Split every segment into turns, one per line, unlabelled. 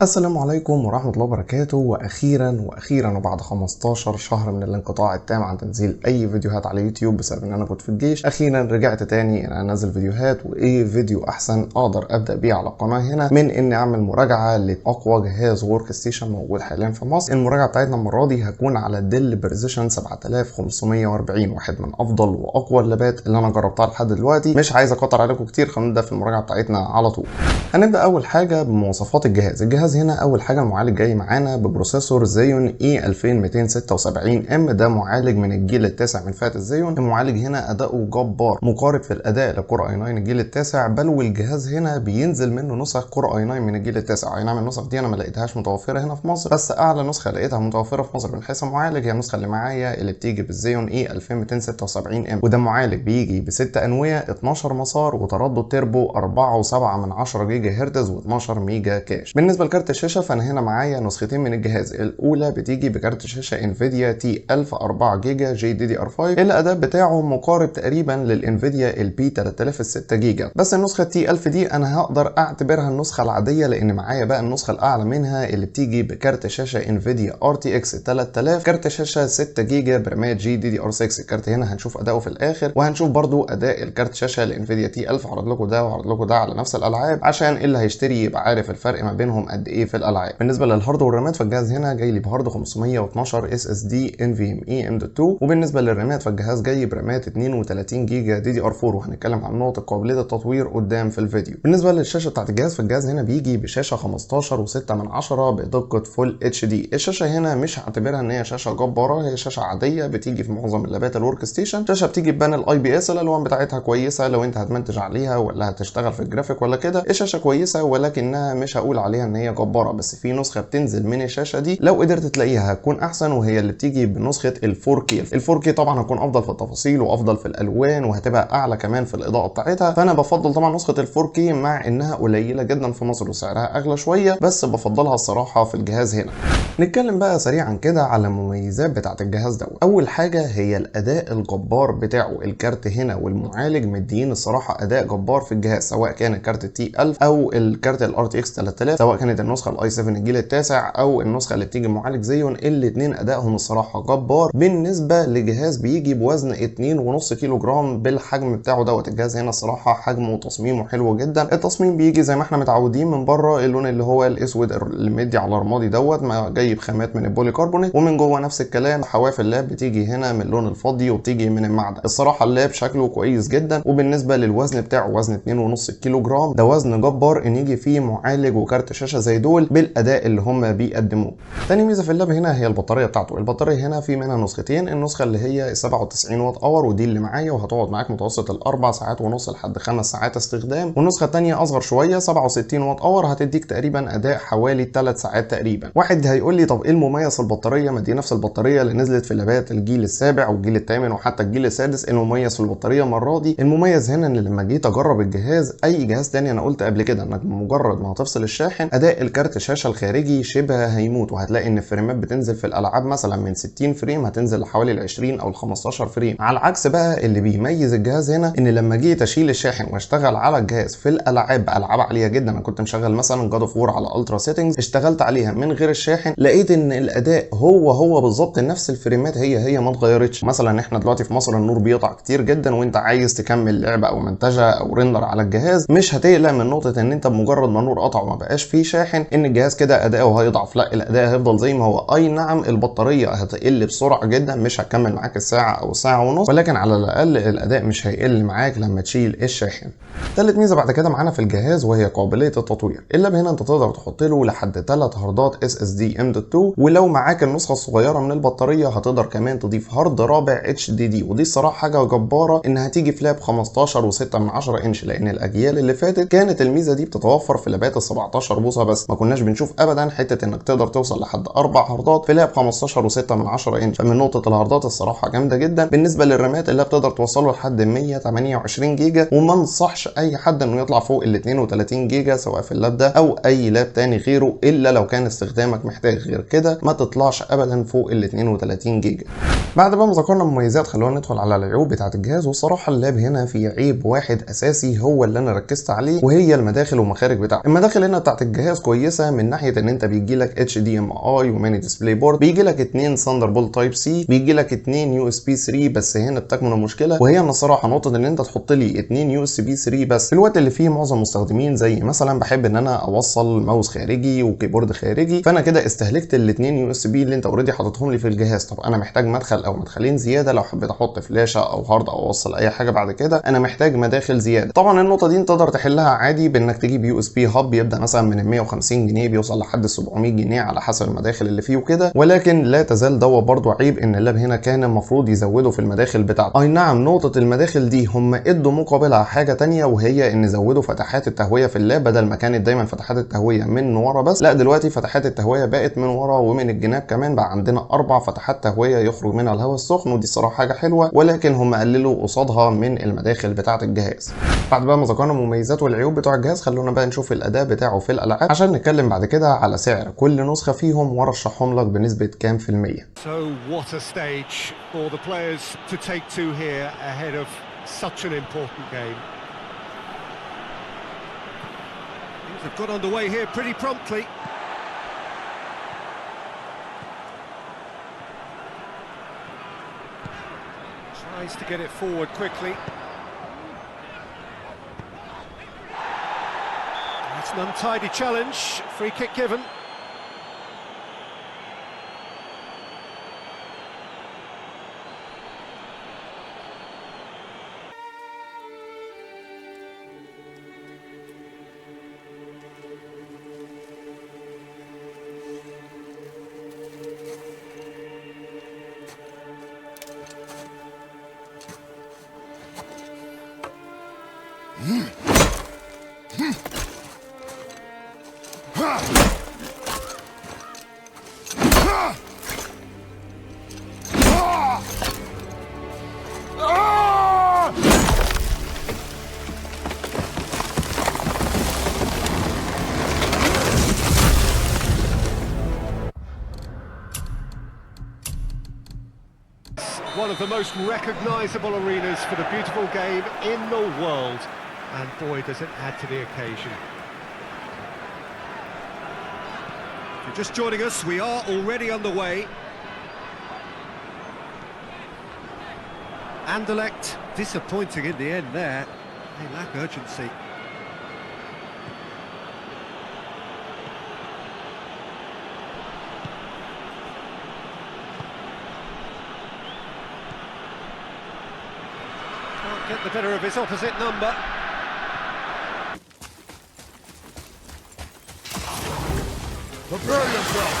السلام عليكم ورحمة الله وبركاته. وأخيرا وبعد 15 شهر من الانقطاع التام عن تنزيل أي فيديوهات على يوتيوب بسبب إن أنا كنت في الجيش، أخيرا رجعت تاني إن أنا أنزل فيديوهات. وإيه فيديو أحسن أقدر أبدأ بيه على القناة هنا من إني أعمل مراجعة لأقوى جهاز ورك ستيشن موجود حاليا في مصر. المراجعة بتاعتنا المرة دي هتكون على ديل بريسيشن 7540، واحد من أفضل وأقوى اللابات اللي أنا جربتها لحد دلوقتي. مش عايز أكتر عليكم كتير، خلينا نبدأ في المراجعة بتاعتنا على طول. هنبدأ أول حاجة بمواصفات الجهاز هنا. أول حاجة المعالج جاي معانا ببروسيسور زيون E2276M، ده معالج من الجيل التاسع من فئة الزيون. المعالج هنا أداؤه جبار، مقارب في الأداء لكور i9 الجيل التاسع، بل والجهاز هنا بينزل منه نسخ كور i9 من الجيل التاسع. أي نعم النسخ دي أنا ما لقيتهاش متوفرة هنا في مصر، بس أعلى نسخة لقيتها متوفرة في مصر من حيث المعالج هي النسخة اللي معايا اللي بتيجي بالزيون E2276M، وده معالج بيجي ب6 أنوية 12 مسار وتردد تيربو 4.7 جيجا هرتز و12 ميجا كاش. بالنسبة لكارت الشاشة فأنا هنا معايا نسختين من الجهاز. الاولى بتيجي بكارت شاشه انفيديا تي 1000 4 جيجا GDDR5، الاداء بتاعه مقارب تقريبا للانفيديا البي 3000 6 جيجا، بس النسخه تي 1000 دي انا هقدر اعتبرها النسخه العاديه، لان معايا بقى النسخه الاعلى منها اللي بتيجي بكارت شاشه انفيديا RTX 3000، كارت شاشه 6 جيجا برامات GDDR6. الكارت هنا هنشوف اداؤه في الاخر، وهنشوف برضو اداء الكارت شاشه الانفيديا تي 1000. هعرض لكم ده وهعرض لكم ده على نفس الالعاب عشان اللي هيشتري يبقى عارف الفرق ما بينهم قد ايه في الالعاب. بالنسبه للهارد والرامات فالجهاز هنا جاي لي بهارد 512 SSD NVMe M.2، وبالنسبه للرامات فالجهاز جاي برامات 32 جيجا DDR4، وهنتكلم عن نقطه قابليه التطوير قدام في الفيديو. بالنسبه للشاشه بتاعت الجهاز فالجهاز هنا بيجي بشاشه 15.6 بدقه فول HD. الشاشه هنا مش هعتبرها ان هي شاشه جباره، هي شاشه عاديه بتيجي في معظم اللابات الورك ستيشن. شاشه بتيجي ببانل IPS، الالوان بتاعتها كويسه لو انت هتمنتج عليها ولا هتشتغل في الجرافيك ولا كده. الشاشه كويسه ولكنها مش هقول عليها ان هي جباره، بس في نسخه بتنزل من الشاشه دي لو قدرت تلاقيها هتكون احسن، وهي اللي بتيجي بنسخه ال4K طبعا هتكون افضل في التفاصيل وافضل في الالوان، وهتبقى اعلى كمان في الاضاءه بتاعتها. فانا بفضل طبعا نسخه ال4K مع انها قليله جدا في مصر وسعرها اغلى شويه، بس بفضلها الصراحه في الجهاز هنا. نتكلم بقى سريعا كده على المميزات بتاعه الجهاز دوت. اول حاجه هي الاداء الجبار بتاعه. الكارت هنا والمعالج مديين الصراحه اداء جبار في الجهاز، سواء كان الكارت تي 1000 او الكارت RTX 3000، سواء كانت النسخه الاي 7 الجيل التاسع او النسخه اللي بتيجي بمعالج زيون. الاثنين ادائهم الصراحه جبار بالنسبه لجهاز بيجي بوزن 2.5 كيلو جرام بالحجم بتاعه دوت. الجهاز هنا الصراحه حجمه وتصميمه حلو جدا. التصميم بيجي زي ما احنا متعودين من بره اللون اللي هو الاسود اللي مدي على رمادي دوت، ما جاي بخامات من البولي كربونات، ومن جوه نفس الكلام. حواف اللاب بتيجي هنا من اللون الفضي وبتيجي من المعدن. الصراحه اللاب شكله كويس جدا، وبالنسبه للوزن بتاعه وزن 2.5 كيلو جرام، ده وزن جبار ان يجي فيه معالج وكارت شاشه زي دول بالاداء اللي هم بيقدموه. تاني ميزه في اللاب هنا هي البطاريه بتاعته. البطاريه هنا في منها نسختين، النسخه اللي هي 97 واط اور ودي اللي معايا، وهتقعد معاك متوسط ال4 ساعات ونص لحد 5 ساعات استخدام. والنسخه الثانيه اصغر شويه 67 واط اور، هتديك تقريبا اداء حوالي 3 ساعات تقريبا. واحد هيقول لي طب ايه المميز في البطاريه؟ ما دي نفس البطاريه اللي نزلت في لابات الجيل السابع والجيل الثامن وحتى الجيل السادس. المميز في البطاريه المره دي، المميز هنا ان لما جيت اجرب الجهاز اي جهاز تاني انا قلت قبل كده انك مجرد ما هتفصل الشاحن اداء الكارت الشاشه الخارجي شبه هيموت، وهتلاقي ان الفريمات بتنزل في الالعاب مثلا من 60 فريم هتنزل لحوالي ال 20 او ال 15 فريم. على العكس بقى اللي بيميز الجهاز هنا ان لما جيت اشيل الشاحن واشتغل على الجهاز في الالعاب بالعاب عاليه جدا، انا كنت مشغل مثلا جاد اوف وور على الترا سيتنجز، اشتغلت عليها من غير الشاحن لقيت ان الاداء هو بالظبط نفس الفريمات هي ما اتغيرتش. مثلا احنا دلوقتي في مصر النور بيقطع كتير جدا وانت عايز تكمل لعبه او منتجه او ريندر على الجهاز، مش هتقلق من نقطه ان انت بمجرد ما النور قطع وما بقاش فيه شاحن ان الجهاز كده اداؤه هيضعف. لا، الاداء هيفضل زي ما هو. اي نعم البطاريه هتقل بسرعه جدا، مش هتكمل معاك الساعه او ساعه ونص، ولكن على الاقل الاداء مش هيقل معاك لما تشيل الشاحن. ثالث ميزه بعد كده معانا في الجهاز وهي قابليه التطوير. اللاب هنا انت تقدر تحط له لحد 3 هاردات SSD M.2، ولو معاك النسخه الصغيره من البطاريه هتقدر كمان تضيف هارد رابع HDD، ودي الصراحه حاجه جباره انها تيجي في لاب 15.6 انش، لان الاجيال اللي فاتت كانت الميزه دي بتتوفر في لابات ال 17 بوصه بس، ما كناش بنشوف ابدا حته انك تقدر توصل لحد 4 هاردات في لاب 15.6 انش. فمن نقطه الهاردات الصراحه جامده جدا. بالنسبه للرامات اللاب تقدر توصله لحد 128 جيجا، وما انصحش اي حد انه يطلع فوق ال 32 جيجا سواء في اللاب ده او اي لاب تاني غيره، الا لو كان استخدامك محتاج. غير كده ما تطلعش ابدا فوق ال 32 جيجا. بعد بقى ما ذكرنا مميزات خلونا ندخل على العيوب بتاعه الجهاز. والصراحه اللاب هنا في عيب واحد اساسي هو اللي انا ركزت عليه، وهي المداخل والمخارج بتاعته. المداخل هنا بتاعه الجهاز كويسه من ناحيه ان انت بيجي لك HDMI وميني ديسبلاي بورد، بيجي لك 2 ثاندربولت تايب سي، بيجي لك 2 USB 3. بس هنا بتكمن المشكله، وهي ان الصراحه نقطه ان انت تحط لي 2 USB 3 بس في الوقت اللي فيه معظم المستخدمين زي مثلا بحب ان انا اوصل ماوس خارجي وكيبورد خارجي، فانا كده استهلكت ال2 USB اللي انت اوريدي حاططهم لي في الجهاز. طب انا محتاج مدخل او مدخلين زياده لو حبيت احط فلاشه او هارد او اوصل اي حاجه بعد كده، انا محتاج مداخل زياده. طبعا النقطه دي انت تقدر تحلها عادي بانك تجيب USB هاب بيبدا مثلا من 150 جنيه بيوصل لحد 700 جنيه على حسب المداخل اللي فيه وكده، ولكن لا تزال دوت برضه عيب ان اللاب هنا كان المفروض يزودوا في المداخل بتاعته. اي نعم نقطه المداخل دي هم ادوا مقابلها حاجه ثانيه، وهي ان زودوا فتحات التهويه في اللاب. بدل ما كانت دايما فتحات التهويه من ورا بس، لا دلوقتي فتحات التهويه بقت من ورا ومن الجناب كمان، بقى عندنا 4 فتحات تهويه يخرج منها الهواء السخن، ودي الصراحه حاجه حلوه، ولكن هم قللوا قصادها من المداخل بتاعه الجهاز. بعد بقى ما ذكرنا المميزات والعيوب بتوع الجهاز، خلونا بقى نشوف الاداء بتاعه في الالعاب عشان نتكلم بعد كده على سعر كل نسخه فيهم وارشحهم لك بنسبه كام في المية.
So what a stage for the players to take to here ahead of such an important game. Things have got underway here pretty promptly. Tries to get it forward quickly. It's an untidy challenge. Free kick given. One of the most recognisable arenas for the beautiful game in the world, and boy does it add to the occasion. If you're just joining us, we are already underway. Anderlecht disappointing in the end there, they lack urgency. Get the better of his opposite number. Prepare yourself.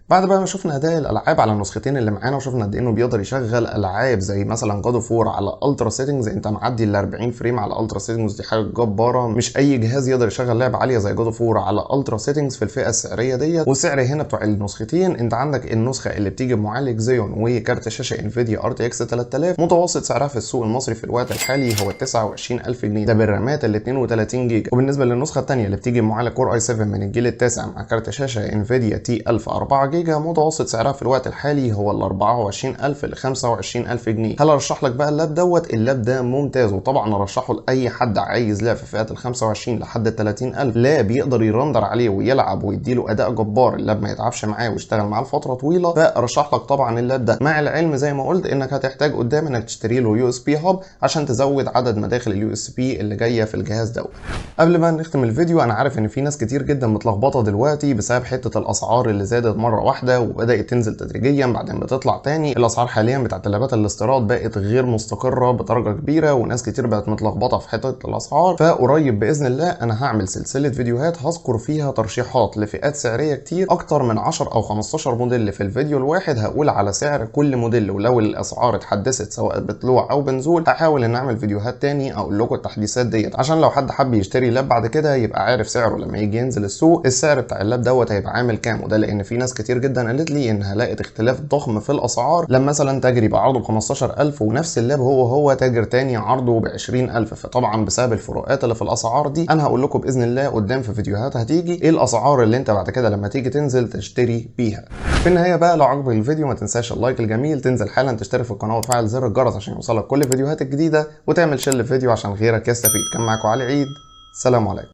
بعد بقى ما شفنا اداء الالعاب على النسختين اللي معانا، وشفنا قد ايه انه بيقدر يشغل العاب زي مثلا جاد اوف وور على الترا سيتنجز، انت معدي ال 40 فريم على الترا سيتنجز، دي حاجه جباره. مش اي جهاز يقدر يشغل لعبه عاليه زي جاد اوف وور على الترا سيتنجز في الفئه السعريه ديت. والسعر هنا بتوع النسختين، انت عندك النسخه اللي بتيجي بمعالج زيون وكارت شاشه انفيديا RTX 3000 متوسط سعرها في السوق المصري في الوقت الحالي هو 29000 جنيه، ده بالرامات ال 32 جيجا. وبالنسبه للنسخه الثانيه اللي بتيجي بمعالج كور i7 من الجيل التاسع مع كارت شاشه انفيديا T1000 4 جيجا، متوسط سعرها في الوقت الحالي هو ال 24000 ل 25000 جنيه. هل ارشح لك بقى اللاب دوت؟ اللاب ده ممتاز، وطبعا ارشحه لاي حد عايز لعب في فئات ال 25 لحد ال 30000. لاب يقدر يرندر عليه ويلعب ويديله اداء جبار، اللاب ما يتعبش معاه ويشتغل معاه لفتره طويله، فارشح لك طبعا اللاب ده. مع العلم زي ما قلت انك هتحتاج قدام انك تشتري له USB هاب عشان تزود عدد مداخل ال USB اللي جايه في الجهاز دوت. قبل ما نختم الفيديو، انا عارف ان في ناس كتير جدا متلخبطه دلوقتي بسبب حته الاسعار اللي زادت مره واحده وبدات تنزل تدريجيا بعدين بتطلع تاني. الاسعار حاليا بتاعت اللابات الاستيراد بقت غير مستقره بدرجه كبيره وناس كتير بقت متلخبطه في حته الاسعار. فقريب باذن الله انا هعمل سلسله فيديوهات هذكر فيها ترشيحات لفئات سعريه كتير، اكتر من 10 او 15 موديل في الفيديو الواحد، هقول على سعر كل موديل، ولو الاسعار اتحدثت سواء بطلوع او بنزول هحاول ان اعمل فيديوهات تاني اقول لكم التحديثات ديت، عشان لو حد حب يشتري لاب بعد كده يبقى عارف سعره لما يجي ينزل السوق السعر بتاع اللاب دوت هيبقى عامل كام. وده لان في ناس كتير جدا قالت لي انها لقت اختلاف ضخم في الاسعار لما مثلا تاجر يبقى عرضه ب 15,000 ونفس اللاب هو تاجر تاني عرضه ب 20,000. فطبعا بسبب الفروقات اللي في الاسعار دي انا هقول لكم باذن الله قدام في فيديوهات هتيجي ايه الاسعار اللي انت بعد كده لما تيجي تنزل تشتري بيها. في النهايه بقى لو عجبك الفيديو ما تنساش اللايك الجميل، تنزل حالا تشترك في القناه وتفعل زر الجرس عشان يوصلك كل الفيديوهات الجديده، وتعمل شير للفيديو عشان غيرك يستفيد. كان معاكم علي عيد، سلام عليكم.